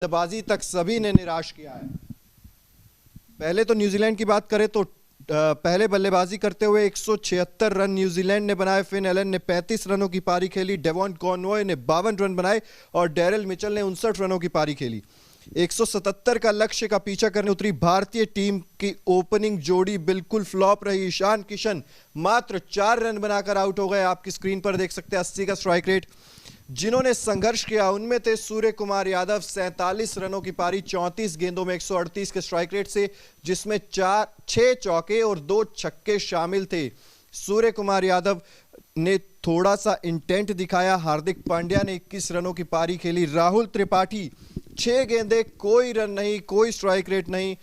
बल्लेबाजी तक सभी ने निराश किया है। पहले तो न्यूजीलैंड की बात करें तो पहले बल्लेबाजी करते हुए 176 रन न्यूजीलैंड ने बनाए। फिन एलन ने 35 रनों की पारी खेली, डेवॉन कॉनवॉय ने 52 रन बनाए और डैरेल मिचेल ने 59 रनों की पारी खेली। 177 का लक्ष्य का पीछा करने उतरी भारतीय टीम की ओपनिंग जोड़ी बिल्कुल फ्लॉप रही। ईशान किशन मात्र 4 रन बनाकर आउट हो गए। आपकी स्क्रीन पर देख सकते हैं 80 का स्ट्राइक रेट। जिन्होंने संघर्ष किया उनमें थे सूर्य कुमार यादव, 47 रनों की पारी 34 गेंदों में 138 के स्ट्राइक रेट से, जिसमें 6 चौके और 2 छक्के शामिल थे। सूर्य कुमार यादव ने थोड़ा सा इंटेंट दिखाया। हार्दिक पांड्या ने 21 रनों की पारी खेली। राहुल त्रिपाठी 6 गेंदे, कोई रन नहीं, कोई स्ट्राइक रेट नहीं,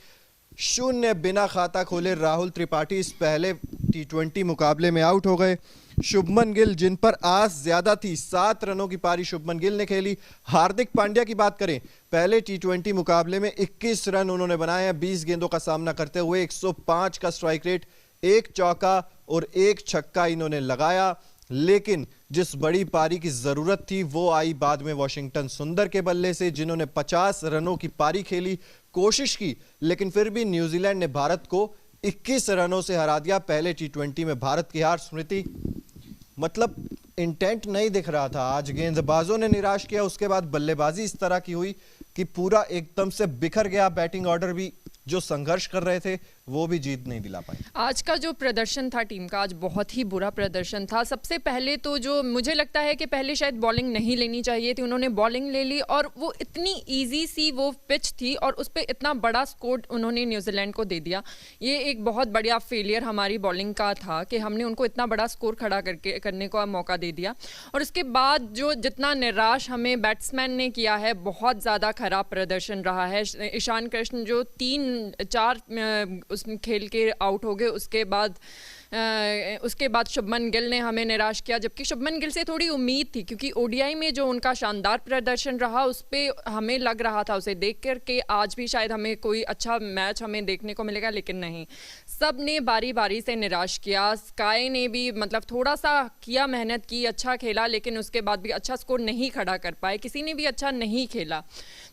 0 बिना खाता खोले राहुल त्रिपाठी इस पहले T20 मुकाबले में आउट हो गए। शुभमन गिल, जिन पर आस ज्यादा थी, 7 रनों की पारी शुभमन गिल ने खेली। हार्दिक पांड्या की बात करें, पहले T20 मुकाबले में 21 रन उन्होंने बनाए हैं 20 गेंदों का सामना करते हुए। 105 का स्ट्राइक रेट, 1 चौका और 1 छक्का इन्होंने लगाया। लेकिन जिस बड़ी पारी की जरूरत थी वो आई बाद में वॉशिंगटन सुंदर के बल्ले से, जिन्होंने 50 रनों की पारी खेली, कोशिश की, लेकिन फिर भी न्यूजीलैंड ने भारत को 21 रनों से हरा दिया। पहले T20 में भारत की हार, स्मृति, मतलब इंटेंट नहीं दिख रहा था। आज गेंदबाजों ने निराश किया, उसके बाद बल्लेबाजी इस तरह की हुई कि पूरा एकदम से बिखर गया। बैटिंग ऑर्डर भी जो संघर्ष कर रहे थे वो भी जीत नहीं दिला पाए। आज का जो प्रदर्शन था टीम का, आज बहुत ही बुरा प्रदर्शन था। सबसे पहले तो जो मुझे लगता है कि पहले शायद बॉलिंग नहीं लेनी चाहिए थी, उन्होंने बॉलिंग ले ली और वो इतनी इजी सी वो पिच थी और उस पर इतना बड़ा स्कोर उन्होंने न्यूजीलैंड को दे दिया। ये एक बहुत बढ़िया फेलियर हमारी बॉलिंग का था कि हमने उनको इतना बड़ा स्कोर खड़ा करने का मौका दे दिया। और उसके बाद जो जितना निराश हमें बैट्समैन ने किया है, बहुत ज़्यादा खराब प्रदर्शन रहा है। ईशान किशन जो 3-4 उसमें खेल के आउट हो गए, उसके बाद शुभमन गिल ने हमें निराश किया, जबकि शुभमन गिल से थोड़ी उम्मीद थी क्योंकि ओडीआई में जो उनका शानदार प्रदर्शन रहा उस पर हमें लग रहा था उसे देख कर के आज भी शायद हमें कोई अच्छा मैच हमें देखने को मिलेगा, लेकिन नहीं, सब ने बारी बारी से निराश किया। स्काई ने भी मतलब थोड़ा सा किया, मेहनत की, अच्छा खेला, लेकिन उसके बाद भी अच्छा स्कोर नहीं खड़ा कर पाए। किसी ने भी अच्छा नहीं खेला।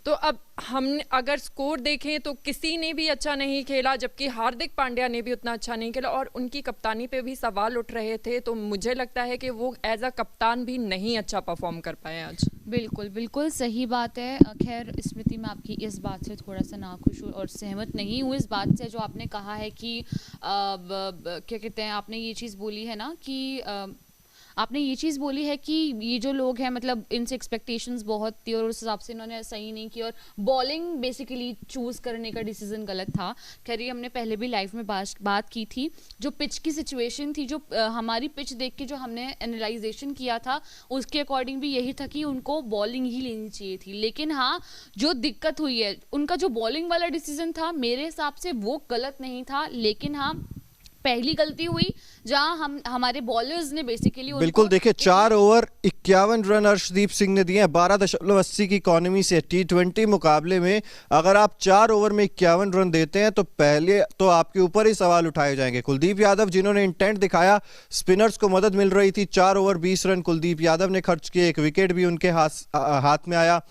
तो अब हम अगर स्कोर देखें तो किसी ने भी अच्छा नहीं खेला, जबकि हार्दिक पांड्या ने भी उतना अच्छा नहीं खेला और उनकी कप्तानी पे भी सवाल उठ रहे थे। तो मुझे लगता है कि वो एज अ कप्तान भी नहीं अच्छा परफॉर्म कर पाए आज। बिल्कुल बिल्कुल सही बात है। खैर स्मृति, मैं आपकी इस बात से थोड़ा सा नाखुश हूँ और सहमत नहीं हूँ इस बात से जो आपने कहा है कि क्या कहते हैं, आपने ये चीज़ बोली है ना कि आपने ये चीज़ बोली है कि ये जो लोग हैं मतलब इनसे एक्सपेक्टेशंस बहुत थी और उस हिसाब से इन्होंने सही नहीं की और बॉलिंग बेसिकली चूज़ करने का डिसीजन गलत था। खैर ये हमने पहले भी लाइव में बात की थी। जो पिच की सिचुएशन थी, जो हमारी पिच देख के जो हमने एनालाइजेशन किया था, उसके अकॉर्डिंग भी यही था कि उनको बॉलिंग ही लेनी चाहिए थी। लेकिन हाँ, जो दिक्कत हुई है, उनका जो बॉलिंग वाला डिसीजन था मेरे हिसाब से वो गलत नहीं था। लेकिन हाँ, पहली गलती हुई जहां हमारे बॉलर्स ने बेसिकली बिल्कुल देखिए 4 ओवर 51 रन अर्शदीप सिंह ने दिए हैं 12.80 की इकोनॉमी से। T20 मुकाबले में अगर आप 4 ओवर में 51 रन देते हैं तो पहले तो आपके ऊपर ही सवाल उठाए जाएंगे। कुलदीप यादव जिन्होंने इंटेंट दिखाया, स्पिनर्स को मदद मिल रही थी, 4 ओवर 20 रन कुलदीप यादव ने खर्च किए, 1 विकेट भी उनके हाथ में आया।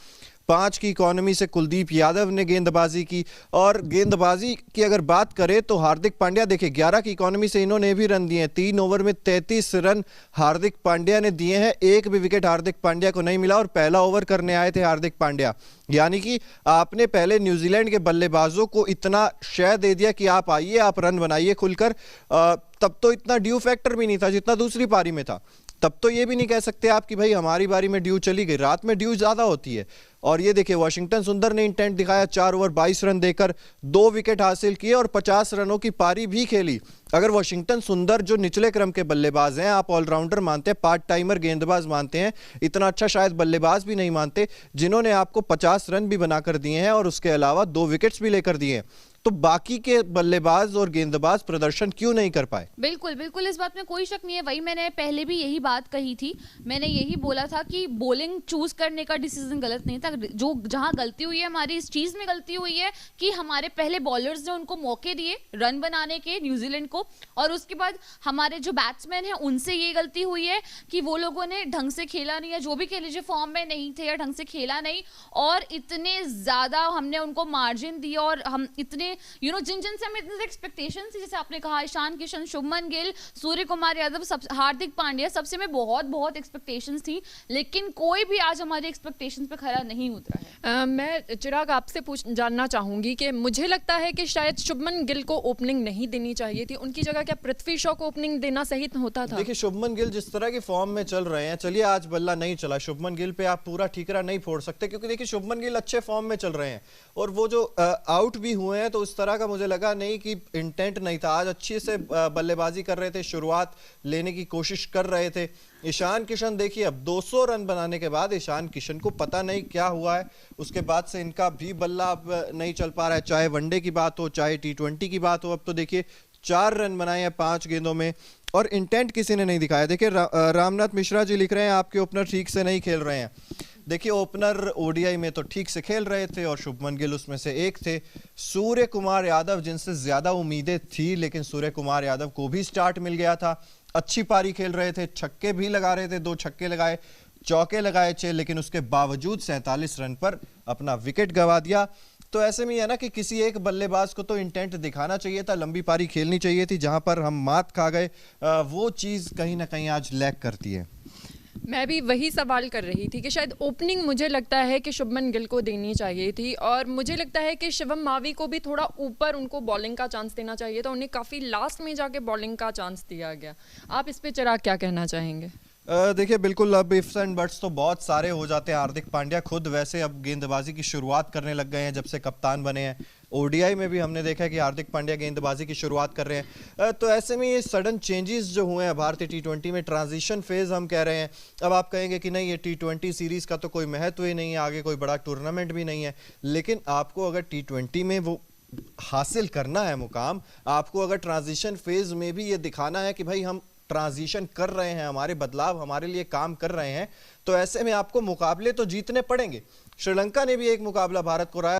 5 की इकोनॉमी से कुलदीप यादव ने गेंदबाजी की। और गेंदबाजी की अगर बात करें तो हार्दिक पांड्या देखिए 11 की इकोनॉमी से इन्होंने भी रन दिए। 3 ओवर में 33 रन हार्दिक पांड्या ने दिए हैं, 1 भी विकेट हार्दिक पांड्या को नहीं मिला और पहला ओवर करने आए थे हार्दिक पांड्या। यानी कि आपने पहले न्यूजीलैंड के बल्लेबाजों को इतना शय दे दिया कि आप आइए, आप रन बनाइए खुलकर। तब तो इतना ड्यू फैक्टर भी नहीं था जितना दूसरी पारी में था। तब तो ये भी नहीं कह सकते आप कि भाई हमारी बारी में ड्यू चली गई, रात में ड्यू ज्यादा होती है। और ये देखिए वॉशिंगटन सुंदर ने इंटेंट दिखाया, 4 ओवर 22 रन देकर 2 विकेट हासिल किए और 50 रनों की पारी भी खेली। अगर वॉशिंगटन सुंदर जो निचले क्रम के बल्लेबाज हैं, आप ऑलराउंडर मानते हैं, पार्ट टाइमर गेंदबाज मानते हैं, इतना अच्छा शायद बल्लेबाज भी नहीं मानते, जिन्होंने आपको 50 रन भी बनाकर दिए हैं और उसके अलावा 2 विकेट्स भी लेकर दिए हैं, तो बाकी के बल्लेबाज और गेंदबाज प्रदर्शन क्यों नहीं कर पाए? बिल्कुल बिल्कुल, इस बात में कोई शक नहीं है। वही मैंने पहले भी यही बात कही थी। मैंने यही बोला था कि बॉलिंग चूज करने का डिसीजन गलत नहीं था। जो जहां गलती हुई है हमारी, इस चीज में गलती हुई है कि हमारे पहले बॉलर्स ने उनको मौके दिए रन बनाने के न्यूजीलैंड को, और उसके बाद हमारे जो बैट्समैन हैं उनसे ये गलती हुई है कि वो लोगों ने ढंग से खेला नहीं, या जो भी खेले, जो फॉर्म में नहीं थे या ढंग से खेला नहीं, और इतने ज्यादा हमने उनको मार्जिन दिया। और हम इतने जिन जिन से हमें इतने एक्सपेक्टेशन थी, जैसे आपने कहा ईशान किशन, शुभमन गिल, सूर्य कुमार यादव, हार्दिक पांड्या, सबसे में बहुत बहुत एक्सपेक्टेशंस थी, लेकिन कोई भी आज हमारी एक्सपेक्टेशंस पे खरा नहीं उतरा है। मैं चिराग आपसे जानना चाहूंगी कि मुझे लगता है कि शायद शुभमन गिल को ओपनिंग नहीं देनी चाहिए थी। उनकी जगह क्या पृथ्वी शॉ को ओपनिंग देना सही होता था? देखिए शुभमन गिल जिस तरह की फॉर्म में चल रहे हैं, चलिए आज बल्ला नहीं चला, शुभमन गिल पे आप पूरा ठीकरा नहीं फोड़ सकते, क्योंकि देखिए शुभमन गिल अच्छे फॉर्म में चल रहे हैं, और वो जो आउट भी हुए हैं तो उस तरह का मुझे लगा नहीं कि इंटेंट नहीं था। आज अच्छे से बल्लेबाजी कर रहे थे, शुरुआत लेने की कोशिश कर रहे थे। ईशान किशन देखिए, अब 200 रन बनाने के बाद ईशान किशन को पता नहीं क्या हुआ है, उसके बाद से इनका भी बल्ला अब नहीं चल पा रहा है, चाहे वनडे की बात हो चाहे T20 की बात हो। अब तो देखिए 4 रन बनाए हैं 5 गेंदों में, और इंटेंट किसी ने नहीं दिखाया। देखिए रामनाथ मिश्रा जी लिख रहे हैं आपके ओपनर ठीक से नहीं खेल रहे हैं। देखिए ओपनर ओडीआई में तो ठीक से खेल रहे थे और शुभमन गिल उसमें से एक थे। सूर्य कुमार यादव जिनसे ज्यादा उम्मीदें थी, लेकिन सूर्य कुमार यादव को भी स्टार्ट मिल गया था, अच्छी पारी खेल रहे थे, छक्के भी लगा रहे थे, 2 छक्के लगाए, चौके लगाए 6, लेकिन उसके बावजूद 47 रन पर अपना विकेट गंवा दिया। तो ऐसे में है ना कि किसी एक बल्लेबाज को तो इंटेंट दिखाना चाहिए था, लंबी पारी खेलनी चाहिए थी। जहां पर हम मात खा गए, वो चीज कहीं ना कहीं आज लैक करती है। मैं भी वही सवाल कर रही थी कि शायद ओपनिंग मुझे लगता है कि शुभमन गिल को देनी चाहिए थी, और मुझे लगता है कि शिवम मावी को भी थोड़ा ऊपर उनको बॉलिंग का चांस देना चाहिए था। उन्हें काफ़ी लास्ट में जाके बॉलिंग का चांस दिया गया। आप इस पे चिराग क्या कहना चाहेंगे? देखिए बिल्कुल, अब इफ्स एंड बट्स तो बहुत सारे हो जाते हैं। हार्दिक पांड्या खुद वैसे अब गेंदबाजी की शुरुआत करने लग गए हैं जब से कप्तान बने हैं। ओडीआई में भी हमने देखा है कि हार्दिक पांड्या गेंदबाजी की शुरुआत कर रहे हैं। तो ऐसे में ये सडन चेंजेस जो हुए हैं भारतीय T20 में, ट्रांजिशन फेज हम कह रहे हैं। अब आप कहेंगे कि नहीं, ये T20 सीरीज का तो कोई महत्व ही नहीं है, आगे कोई बड़ा टूर्नामेंट भी नहीं है, लेकिन आपको अगर T20 में वो हासिल करना है मुकाम, आपको अगर ट्रांजिशन फेज में भी ये दिखाना है कि भाई हम ट्रांजिशन कर रहे हैं, हमारे बदलाव हमारे लिए काम कर रहे हैं, तो ऐसे में आपको मुकाबले तो जीतने पड़ेंगे। श्रीलंका ने भी एक मुकाबला भारत को हराया।